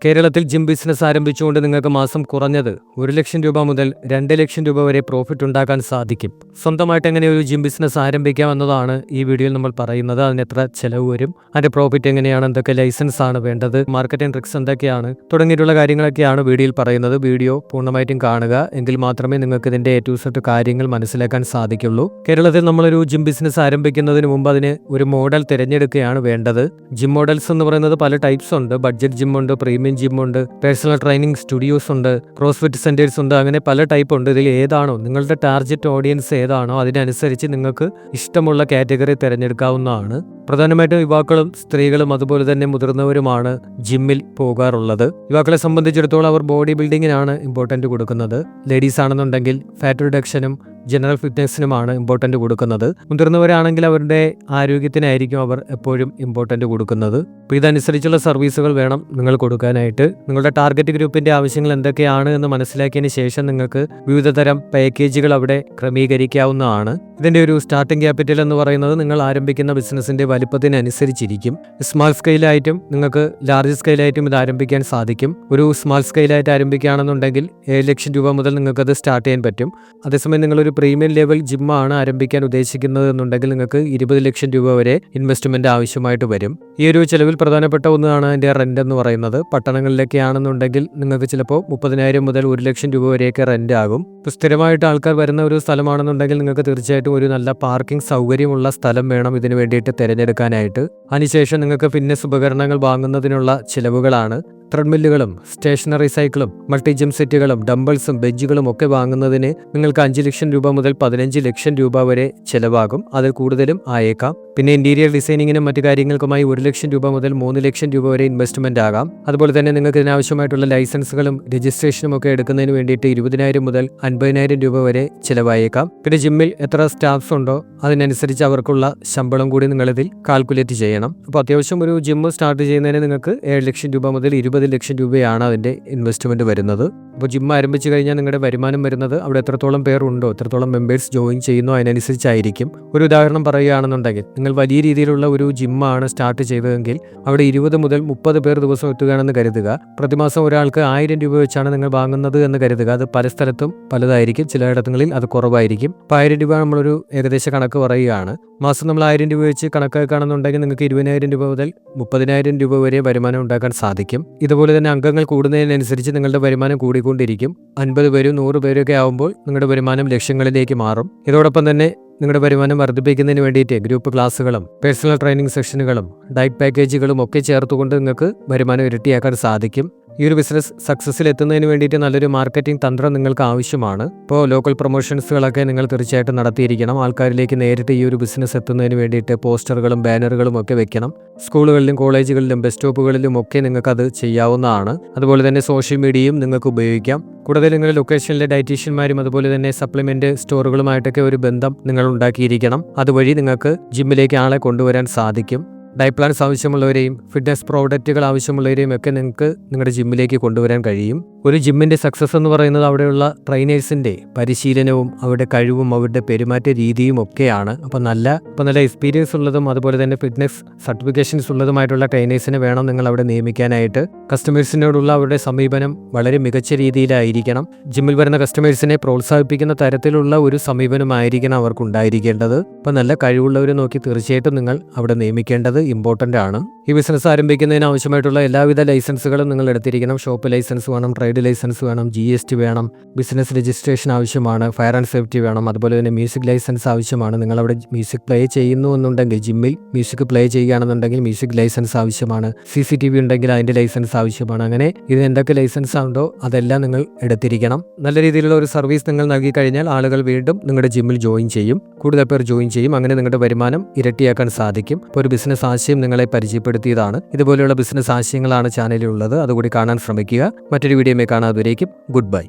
കേരളത്തിൽ gym business ആരംഭിച്ചുകൊണ്ട് നിങ്ങൾക്ക് മാസം കുറഞ്ഞത് 1 ലക്ഷം രൂപ മുതൽ 2 ലക്ഷം രൂപ വരെ പ്രോഫിറ്റ് ഉണ്ടാക്കാൻ സാധിക്കും. സ്വന്തമായിട്ട് എങ്ങനെ ഒരു ജിം ബിസിനസ് ആരംഭിക്കാം എന്നതാണ് ഈ വീഡിയോയിൽ നമ്മൾ പറയുന്നത്. അതിന് എത്ര ചെലവ് വരും, അതിന്റെ പ്രോഫിറ്റ് എങ്ങനെയാണ്, എന്തൊക്കെ ലൈസൻസ് ആണ് വേണ്ടത്, മാർക്കറ്റിംഗ് ട്രിക്സ് എന്തൊക്കെയാണ് തുടങ്ങിയിട്ടുള്ള കാര്യങ്ങളൊക്കെയാണ് വീഡിയോയിൽ പറയുന്നത്. വീഡിയോ പൂർണ്ണമായിട്ടും കാണുക, എങ്കിൽ മാത്രമേ നിങ്ങൾക്ക് ഇതിന്റെ A to Z കാര്യങ്ങൾ മനസ്സിലാക്കാൻ സാധിക്കുള്ളൂ. കേരളത്തിൽ നമ്മളൊരു ജിം ബിസിനസ് ആരംഭിക്കുന്നതിന് മുമ്പ് അതിന് ഒരു മോഡൽ തിരഞ്ഞെടുക്കുകയാണ് വേണ്ടത്. ജിം മോഡൽസ് എന്ന് പറയുന്നത് പല ടൈപ്സ് ഉണ്ട്. ബഡ്ജറ്റ് ജിം ഉണ്ട്, പ്രീമിയം ജിം ഉണ്ട്, പേഴ്സണൽ ട്രെയിനിങ് സ്റ്റുഡിയോസ് ഉണ്ട്, ക്രോസ്ഫിറ്റ് സെന്റേഴ്സ് ഉണ്ട്. അങ്ങനെ പല ടൈപ്പ് ഉണ്ട്. ഇതിൽ ഏതാണോ നിങ്ങളുടെ ടാർഗറ്റ് ഓഡിയൻസ് ഏതാണോ അതിനനുസരിച്ച് നിങ്ങൾക്ക് ഇഷ്ടമുള്ള കാറ്റഗറി തിരഞ്ഞെടുക്കാവുന്നതാണ്. പ്രധാനമായിട്ടും യുവാക്കളും സ്ത്രീകളും അതുപോലെ തന്നെ മുതിർന്നവരുമാണ് ജിമ്മിൽ പോകാറുള്ളത്. യുവാക്കളെ സംബന്ധിച്ചിടത്തോളം അവർ ബോഡി ബിൽഡിങ്ങിനാണ് ഇമ്പോർട്ടൻറ്റ് കൊടുക്കുന്നത്. ലേഡീസ് ആണെന്നുണ്ടെങ്കിൽ ഫാറ്റ് റിഡക്ഷനും ജനറൽ ഫിറ്റ്നസിനുമാണ് ഇമ്പോർട്ടൻറ്റ് കൊടുക്കുന്നത്. മുതിർന്നവരാണെങ്കിൽ അവരുടെ ആരോഗ്യത്തിനായിരിക്കും അവർ എപ്പോഴും ഇമ്പോർട്ടൻറ്റ് കൊടുക്കുന്നത്. അപ്പോൾ ഇതനുസരിച്ചുള്ള സർവീസുകൾ വേണം നിങ്ങൾ കൊടുക്കാനായിട്ട്. നിങ്ങളുടെ ടാർഗറ്റ് ഗ്രൂപ്പിന്റെ ആവശ്യങ്ങൾ എന്തൊക്കെയാണ് എന്ന് മനസ്സിലാക്കിയതിന് ശേഷം നിങ്ങൾക്ക് വിവിധ തരം പാക്കേജുകൾ അവിടെ ക്രമീകരിക്കാവുന്നതാണ്. ഇതിന്റെ ഒരു സ്റ്റാർട്ടിംഗ് ക്യാപിറ്റൽ എന്ന് പറയുന്നത് നിങ്ങൾ ആരംഭിക്കുന്ന ബിസിനസിന്റെ വലിപ്പത്തിനനുസരിച്ചിരിക്കും. സ്മാൾ സ്കെയിലായിട്ടും നിങ്ങൾക്ക് ലാർജ് സ്കെയിലായിട്ടും ഇത് ആരംഭിക്കാൻ സാധിക്കും. ഒരു സ്മാൾ സ്കെയിലായിട്ട് ആരംഭിക്കുകയാണെന്നുണ്ടെങ്കിൽ 7 ലക്ഷം രൂപ മുതൽ നിങ്ങൾക്കത് സ്റ്റാർട്ട് ചെയ്യാൻ പറ്റും. അതേസമയം നിങ്ങളൊരു പ്രീമിയം ലെവൽ ജിമ്മാണ് ആരംഭിക്കാൻ ഉദ്ദേശിക്കുന്നത് എന്നുണ്ടെങ്കിൽ നിങ്ങൾക്ക് 20 ലക്ഷം രൂപ വരെ ഇൻവെസ്റ്റ്മെന്റ് ആവശ്യമായിട്ട് വരും. ഈ ഒരു ചെലവിൽ പ്രധാനപ്പെട്ട ഒന്നാണ് അതിന്റെ റെന്റ് എന്ന് പറയുന്നത്. പട്ടണങ്ങളിലൊക്കെ ആണെന്നുണ്ടെങ്കിൽ നിങ്ങൾക്ക് ചിലപ്പോൾ 30,000 മുതൽ 1 ലക്ഷം രൂപ വരെയൊക്കെ റെന്റ് ആകും. ഇപ്പോൾ സ്ഥിരമായിട്ട് ആൾക്കാർ വരുന്ന ഒരു സ്ഥലമാണെന്നുണ്ടെങ്കിൽ നിങ്ങൾക്ക് തീർച്ചയായിട്ടും ഒരു നല്ല പാർക്കിംഗ് സൗകര്യമുള്ള സ്ഥലം വേണം ഇതിനു വേണ്ടിയിട്ട് തിരഞ്ഞെടുക്കാനായിട്ട്. അതിനുശേഷം നിങ്ങൾക്ക് ഫിറ്റ്നസ് ഉപകരണങ്ങൾ വാങ്ങുന്നതിനുള്ള ചിലവുകളാണ്. ത്രെഡ്മില്ലുകളും സ്റ്റേഷനറി സൈക്കിളും മൾട്ടി ജിം സെറ്റുകളും ഡംബിൾസും ബെഞ്ചുകളും ഒക്കെ വാങ്ങുന്നതിന് നിങ്ങൾക്ക് 5 ലക്ഷം രൂപ മുതൽ 15 ലക്ഷം രൂപ വരെ ചിലവാകും. അതിൽ കൂടുതലും ആയേക്കാം. പിന്നെ ഇന്റീരിയർ ഡിസൈനിങ്ങിനും മറ്റു കാര്യങ്ങൾക്കുമായി 1 ലക്ഷം രൂപ മുതൽ 3 ലക്ഷം രൂപ വരെ ഇൻവെസ്റ്റ്മെന്റ് ആകാം. അതുപോലെ തന്നെ നിങ്ങൾക്ക് ഇതിനാവശ്യമായിട്ടുള്ള ലൈസൻസുകളും രജിസ്ട്രേഷനും ഒക്കെ എടുക്കുന്നതിന് വേണ്ടിയിട്ട് 20,000 മുതൽ 50,000 രൂപ വരെ ചിലവായേക്കാം. പിന്നെ ജിമ്മിൽ എത്ര സ്റ്റാഫ്സ് ഉണ്ടോ അതിനനുസരിച്ച് അവർക്കുള്ള ശമ്പളം കൂടി നിങ്ങളിതിൽ കാൽക്കുലേറ്റ് ചെയ്യണം. അപ്പോൾ അത്യാവശ്യം ഒരു ജിം സ്റ്റാർട്ട് ചെയ്യുന്നതിന് നിങ്ങൾക്ക് 7 ലക്ഷം രൂപ മുതൽ 20 ലക്ഷം രൂപയാണ് അതിന്റെ ഇൻവെസ്റ്റ്മെന്റ് വരുന്നത്. അപ്പോൾ ജിം ആരംഭിച്ചു കഴിഞ്ഞാൽ നിങ്ങളുടെ വരുമാനം വരുന്നത് അവിടെ എത്രത്തോളം പേരുണ്ടോ, എത്രത്തോളം മെമ്പേഴ്സ് ജോയിൻ ചെയ്യുന്നോ അതിനനുസരിച്ചായിരിക്കും. ഒരു ഉദാഹരണം പറയുകയാണെന്നുണ്ടെങ്കിൽ നിങ്ങൾ വലിയ രീതിയിലുള്ള ഒരു ജിമ്മാണ് സ്റ്റാർട്ട് ചെയ്തതെങ്കിൽ അവിടെ 20 മുതൽ 30 പേർ ദിവസം എത്തുകയാണെന്ന് കരുതുക. പ്രതിമാസം ഒരാൾക്ക് 1000 രൂപ വെച്ചാണ് നിങ്ങൾ വാങ്ങുന്നത് എന്ന് കരുതുക. അത് പല സ്ഥലത്തും പലതായിരിക്കും. ചിലയിടങ്ങളിൽ അത് കുറവായിരിക്കും. അപ്പോൾ 1000 രൂപ നമ്മളൊരു ഏകദേശ കണക്ക് പറയുകയാണ്. മാസം നമ്മൾ 1000 രൂപ വെച്ച് കണക്കാക്കുകയാണെന്നുണ്ടെങ്കിൽ നിങ്ങൾക്ക് 20,000 രൂപ മുതൽ 30,000 രൂപ വരെ വരുമാനം ഉണ്ടാക്കാൻ സാധിക്കും. ഇതുപോലെ തന്നെ അംഗങ്ങൾ കൂടുന്നതിനനുസരിച്ച് നിങ്ങളുടെ വരുമാനം കൂടിക്കൊണ്ടിരിക്കും. 50 പേരും 100 പേരൊക്കെ ആകുമ്പോൾ നിങ്ങളുടെ വരുമാനം ലക്ഷങ്ങളിലേക്ക് മാറും. ഇതോടൊപ്പം തന്നെ നിങ്ങളുടെ വരുമാനം വർദ്ധിപ്പിക്കുന്നതിന് വേണ്ടിയിട്ട് ഗ്രൂപ്പ് ക്ലാസ്സുകളും പേഴ്സണൽ ട്രെയിനിങ് സെഷനുകളും ഡയറ്റ് പാക്കേജുകളും ഒക്കെ ചേർത്തുകൊണ്ട് നിങ്ങൾക്ക് വരുമാനം ഇരട്ടിയാക്കാൻ സാധിക്കും. ഈ ഒരു ബിസിനസ് സക്സസ്സിൽ എത്തുന്നതിന് വേണ്ടിയിട്ട് നല്ലൊരു മാർക്കറ്റിംഗ് തന്ത്രം നിങ്ങൾക്ക് ആവശ്യമാണ്. ഇപ്പോൾ ലോക്കൽ പ്രൊമോഷൻസുകളൊക്കെ നിങ്ങൾ തീർച്ചയായിട്ടും നടത്തിയിരിക്കണം. ആൾക്കാരിലേക്ക് നേരിട്ട് ഈ ഒരു ബിസിനസ് എത്തുന്നതിന് വേണ്ടിയിട്ട് പോസ്റ്ററുകളും ബാനറുകളും ഒക്കെ വെക്കണം. സ്കൂളുകളിലും കോളേജുകളിലും ബസ് സ്റ്റോപ്പുകളിലും ഒക്കെ നിങ്ങൾക്കത് ചെയ്യാവുന്നതാണ്. അതുപോലെ തന്നെ സോഷ്യൽ മീഡിയയും നിങ്ങൾക്ക് ഉപയോഗിക്കാം. കൂടുതൽ നിങ്ങളുടെ ലൊക്കേഷനിലെ ഡയറ്റീഷ്യന്മാരും അതുപോലെ തന്നെ സപ്ലിമെന്റ് സ്റ്റോറുകളുമായിട്ടൊക്കെ ഒരു ബന്ധം നിങ്ങൾ ഉണ്ടാക്കിയിരിക്കണം. അതുവഴി നിങ്ങൾക്ക് ജിമ്മിലേക്ക് ആളെ കൊണ്ടുവരാൻ സാധിക്കും. ഡയറ്റ് പ്ലാൻസ് ആവശ്യമുള്ളവരെയും ഫിറ്റ്നസ് പ്രോഡക്റ്റുകൾ ആവശ്യമുള്ളവരെയും ഒക്കെ നിങ്ങൾക്ക് നിങ്ങളുടെ ജിമ്മിലേക്ക് കൊണ്ടുവരാൻ കഴിയും. ഒരു ജിമ്മിന്റെ സക്സസ് എന്ന് പറയുന്നത് അവിടെയുള്ള ട്രെയിനേഴ്സിന്റെ പരിശീലനവും അവരുടെ കഴിവും അവരുടെ പെരുമാറ്റ രീതിയും ഒക്കെയാണ്. അപ്പോൾ നല്ല എക്സ്പീരിയൻസ് ഉള്ളതും അതുപോലെ തന്നെ ഫിറ്റ്നസ് സർട്ടിഫിക്കേഷൻസ് ഉള്ളതുമായിട്ടുള്ള ട്രെയിനേഴ്സിനെ വേണം നിങ്ങൾ അവിടെ നിയമിക്കാനായിട്ട്. കസ്റ്റമേഴ്സിനോടുള്ള അവരുടെ സമീപനം വളരെ മികച്ച രീതിയിലായിരിക്കണം. ജിമ്മിൽ വരുന്ന കസ്റ്റമേഴ്സിനെ പ്രോത്സാഹിപ്പിക്കുന്ന തരത്തിലുള്ള ഒരു സമീപനമായിരിക്കണം അവർക്കുണ്ടായിരിക്കേണ്ടത്. അപ്പോൾ നല്ല കഴിവുള്ളവരെ നോക്കി തീർച്ചയായിട്ടും നിങ്ങൾ അവിടെ നിയമിക്കേണ്ടത് ഇമ്പോർട്ടൻ്റ് ആണ്. ഈ ബിസിനസ് ആരംഭിക്കുന്നതിന് ആവശ്യമായിട്ടുള്ള എല്ലാവിധ ലൈസൻസുകളും നിങ്ങൾ എടുത്തിരിക്കണം. ഷോപ്പ് ലൈസൻസ് വേണം, ട്രേഡ് ലൈസൻസ് വേണം, GST വേണം, ബിസിനസ് രജിസ്ട്രേഷൻ ആവശ്യമാണ്, ഫയർ ആൻഡ് സേഫ്റ്റി വേണം, അതുപോലെ തന്നെ മ്യൂസിക് ലൈസൻസ് ആവശ്യമാണ്. നിങ്ങൾ അവിടെ മ്യൂസിക് പ്ലേ ചെയ്യുന്നു എന്നുണ്ടെങ്കിൽ ജിമ്മിൽ മ്യൂസിക് പ്ലേ ചെയ്യുകയാണെന്നുണ്ടെങ്കിൽ മ്യൂസിക് ലൈസൻസ് ആവശ്യമാണ്. CCTV ഉണ്ടെങ്കിൽ അതിൻ്റെ ലൈസൻസ് ആവശ്യമാണ്. അങ്ങനെ ഇതിന് എന്തൊക്കെ ലൈസൻസ് ഉണ്ടോ അതെല്ലാം നിങ്ങൾ എടുത്തിരിക്കണം. നല്ല രീതിയിലുള്ള ഒരു സർവീസ് നിങ്ങൾ നൽകി കഴിഞ്ഞാൽ ആളുകൾ വീണ്ടും നിങ്ങളുടെ ജിമ്മിൽ ജോയിൻ ചെയ്യും, കൂടുതൽ പേർ ജോയിൻ ചെയ്യും. അങ്ങനെ നിങ്ങളുടെ വരുമാനം ഇരട്ടിയാക്കാൻ സാധിക്കും. ഇപ്പോൾ ഒരു ബിസിനസ് ആശയം നിങ്ങളെ പരിചയപ്പെടുത്തിയതാണ്. ഇതുപോലെയുള്ള ബിസിനസ് ആശയങ്ങളാണ് ചാനലിലുള്ളത്. അതുകൂടി കാണാൻ ശ്രമിക്കുക. മറ്റൊരു വീഡിയോയിൽ കാണാതെ ഗുഡ് ബൈ.